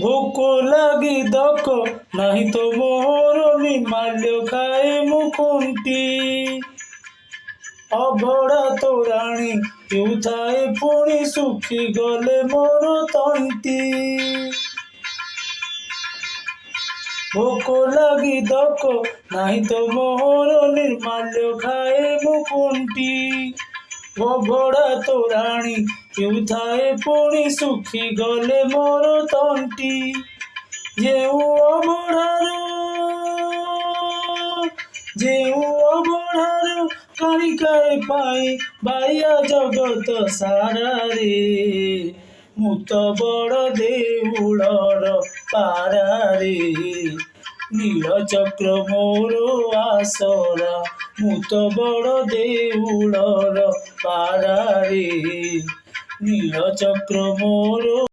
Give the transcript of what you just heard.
ভোক লাগি দক ନାହିଁ ତ ମୋର ନିର୍ମାଲ୍ୟ ଖାଏ ମୁଁ ଖୁଣ୍ଟି ଅଭଡ଼ା ତୋରାଣି ପିଉଥାଏ ପୁଣି ଶୁଖିଗଲେ ମୋର ତଣ୍ଟି ଭୋକ ଲାଗି ଦକ ନାହିଁ ତ ମୋର ନିର୍ମାଲ୍ୟ ଖାଏ ମୁଁ ଖୁଣ୍ଟି ଅଭଡ଼ା ତୋରାଣି ପିଉଥାଏ ପୁଣି ଶୁଖିଗଲେ ମୋର ତଣ୍ଟି ଯେଉଁ ଅବଢ଼ାରୁ କାଣିକାଏ ପାଇ ବାୟା ଜଗତ ସାରାରେ ମୁଁ ତ ବଡ଼ ଦେଉଳର ପାରାରେ ନୀଳଚକ୍ର ମୋର ଆସରା ମୁଁ ତ ବଡ଼ ଦେଉଳର ପାରାରେ ନୀଳଚକ୍ର ମୋର